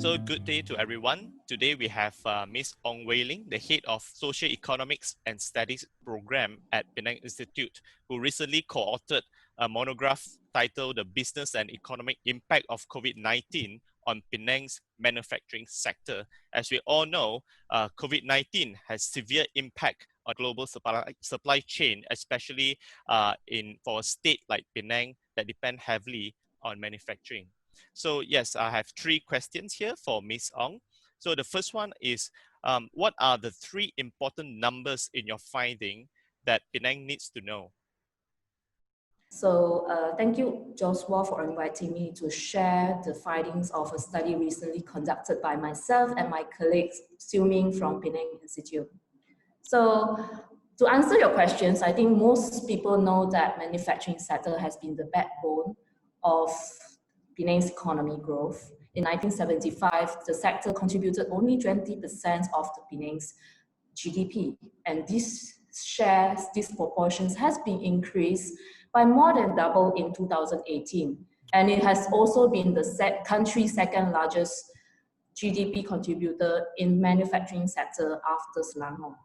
So good day to everyone. Today we have Ms Ong Wooi Leng, the head of Socioeconomics and Statistics Programme at Penang Institute, who recently co-authored a monograph titled The Business and Economic Impact of COVID-19 on Penang's manufacturing sector. As we all know, COVID-19 has severe impact on global supply chain, especially for a state like Penang that depend heavily on manufacturing. So yes, I have three questions here for Ms. Ong. So the first one is, what are the three important numbers in your finding that Penang needs to know? So thank you, Joshua, for inviting me to share the findings of a study recently conducted by myself and my colleagues, Xiu Ming from Penang Institute. So to answer your questions, I think most people know that manufacturing sector has been the backbone of Penang's economy growth. In 1975, the sector contributed only 20% of the Penang's GDP, and this proportions has been increased by more than double in 2018. And it has also been the country's second largest GDP contributor in manufacturing sector after Selangor.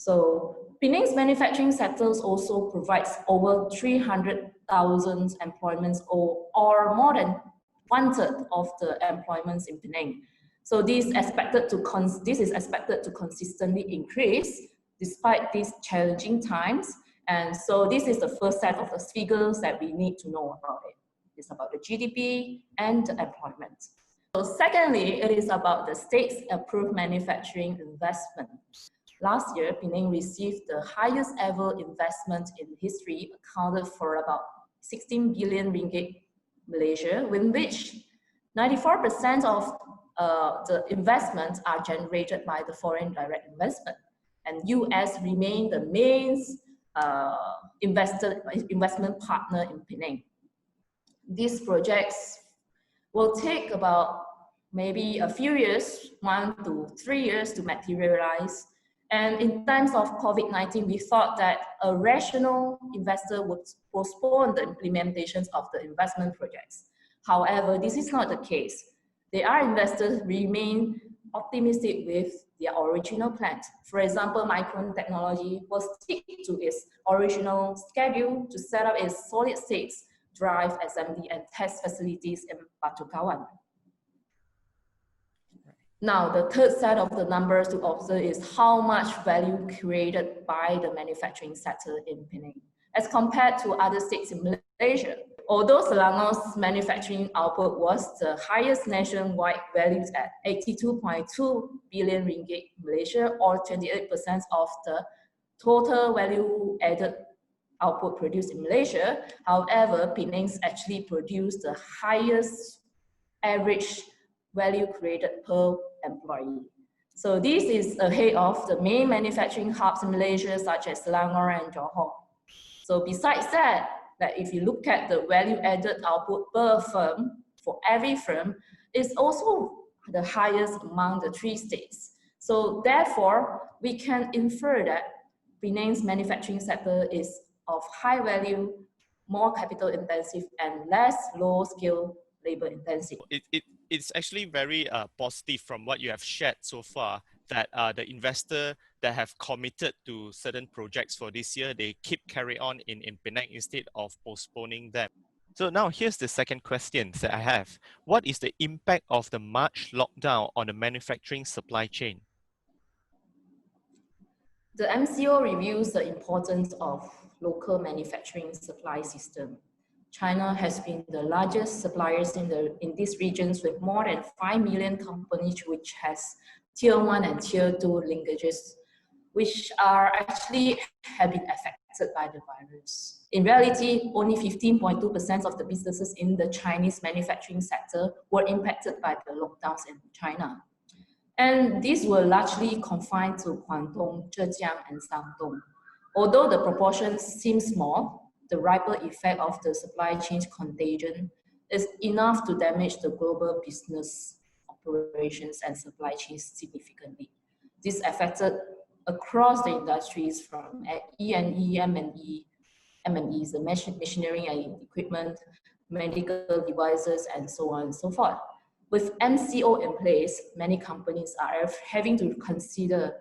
So Penang's manufacturing sectors also provides over 300,000 employments or more than 1/3 of the employments in Penang. So this is expected to consistently increase despite these challenging times. And so this is the first set of the figures that we need to know about it. It's about the GDP and the employment. So secondly, it is about the state's approved manufacturing investment. Last year, Penang received the highest ever investment in history, accounted for about 16 billion ringgit Malaysia, with which 94% of the investments are generated by the foreign direct investment. And US remain the main investment partner in Penang. These projects will take about maybe a few years, 1 to 3 years to materialize. And in times of COVID-19, we thought that a rational investor would postpone the implementations of the investment projects. However, this is not the case. Their investors remain optimistic with their original plans. For example, Micron Technology will stick to its original schedule to set up its solid-state drive assembly and test facilities in Batu Kawan. Now, the third set of the numbers to observe is how much value created by the manufacturing sector in Penang, as compared to other states in Malaysia. Although Selangor's manufacturing output was the highest nationwide, valued at 82.2 billion ringgit Malaysia, or 28% of the total value added output produced in Malaysia. However, Penang's actually produced the highest average value created per employee. So this is ahead of the main manufacturing hubs in Malaysia, such as Selangor and Johor. So besides that, if you look at the value added output per firm, for every firm, is also the highest among the 3 states. So therefore, we can infer that Penang's manufacturing sector is of high value, more capital intensive, and less low skill labor intensive. It's actually very positive from what you have shared so far, that the investor that have committed to certain projects for this year, they keep carry on in Penang instead of postponing them. So now here's the second question that I have. What is the impact of the March lockdown on the manufacturing supply chain? The MCO reviews the importance of local manufacturing supply system. China has been the largest suppliers in these regions, with more than 5 million companies, which has tier 1 and tier 2 linkages, which have been affected by the virus. In reality, only 15.2% of the businesses in the Chinese manufacturing sector were impacted by the lockdowns in China. And these were largely confined to Guangdong, Zhejiang, and Shandong. Although the proportions seem small, the ripple effect of the supply chain contagion is enough to damage the global business operations and supply chains significantly. This affected across the industries from E&E, M&Es, the machinery and equipment, medical devices, and so on and so forth. with MCO in place, many companies are having to consider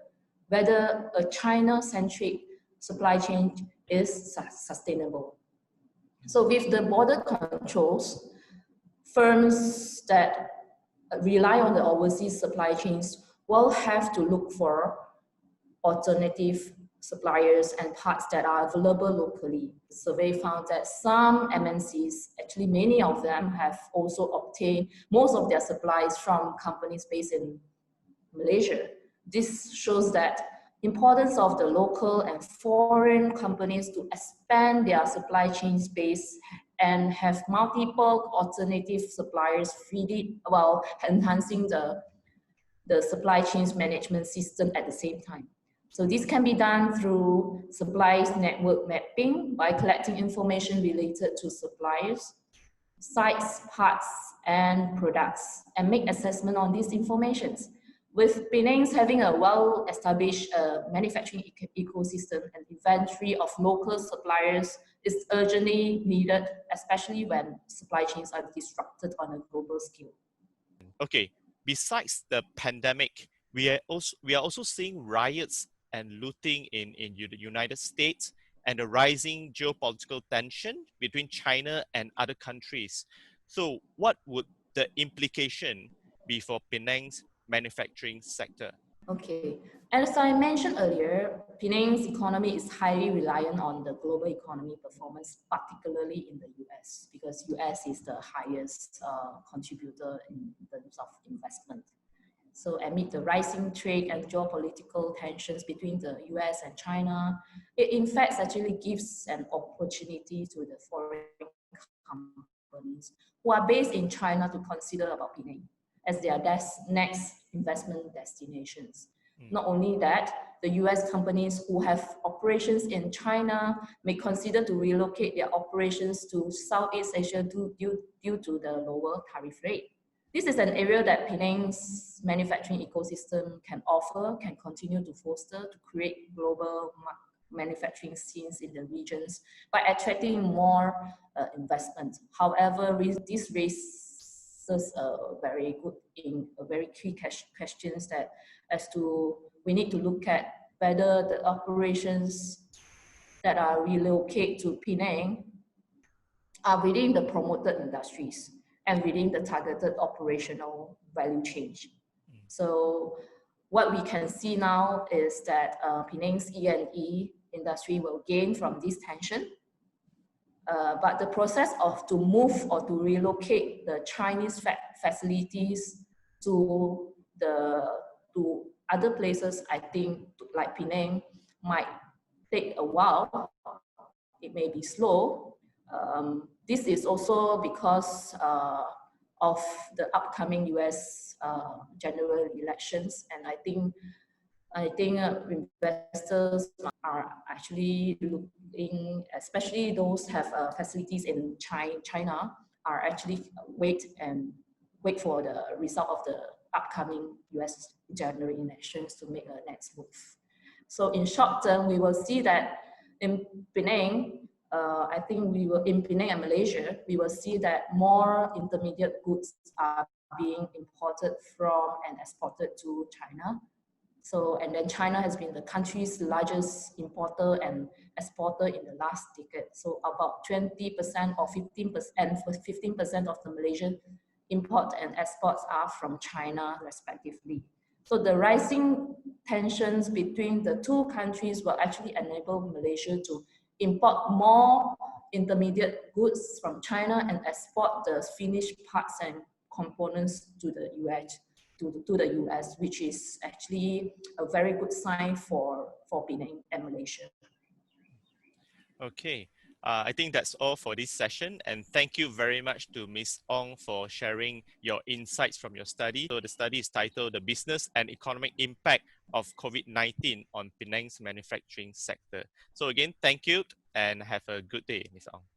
whether a China-centric supply chain is sustainable. So with the border controls, firms that rely on the overseas supply chains will have to look for alternative suppliers and parts that are available locally. The survey found that some MNCs, actually many of them, have also obtained most of their supplies from companies based in Malaysia. This shows that importance of the local and foreign companies to expand their supply chain space and have multiple alternative suppliers feed it while enhancing the supply chains management system at the same time. So this can be done through supplies network mapping by collecting information related to suppliers, sites, parts, and products, and make assessment on these informations. With Penangs having a well-established manufacturing ecosystem and inventory of local suppliers is urgently needed, especially when supply chains are disrupted on a global scale. Okay, besides the pandemic, we are also seeing riots and looting in the United States and a rising geopolitical tension between China and other countries. So what would the implication be for Penang's manufacturing sector? Okay, as I mentioned earlier, Penang's economy is highly reliant on the global economy performance, particularly in the US, because US is the highest contributor in terms of investment. So amid the rising trade and geopolitical tensions between the US and China, it in fact actually gives an opportunity to the foreign companies who are based in China to consider about Penang as their next investment destinations. Not only that, the US companies who have operations in China may consider to relocate their operations to Southeast Asia due to the lower tariff rate. This is an area that Penang's manufacturing ecosystem can offer, can continue to foster to create global manufacturing scenes in the regions by attracting more investment. However, this raises very key questions that as to we need to look at whether the operations that are relocated to Penang are within the promoted industries and within the targeted operational value chain. So what we can see now is that Penang's E&E industry will gain from this tension. But the process of to move or to relocate the Chinese facilities to other places, I think like Penang might take a while. It may be slow. This is also because of the upcoming US general elections, and I think investors are actually looking, especially those have facilities in China, are actually wait for the result of the upcoming US general elections to make a next move. So in short term, we will see that in Penang, I think in Penang and Malaysia, we will see that more intermediate goods are being imported from and exported to China. So, and then China has been the country's largest importer and exporter in the last decade. So about 20% or 15%, and 15% of the Malaysian import and exports are from China respectively. So the rising tensions between the two countries will actually enable Malaysia to import more intermediate goods from China and export the finished parts and components to the US. To the US, which is actually a very good sign for Penang and Malaysia. Okay, I think that's all for this session, and thank you very much to Ms. Ong for sharing your insights from your study. So the study is titled The Business and Economic Impact of COVID-19 on Penang's Manufacturing Sector. So again, thank you and have a good day, Ms. Ong.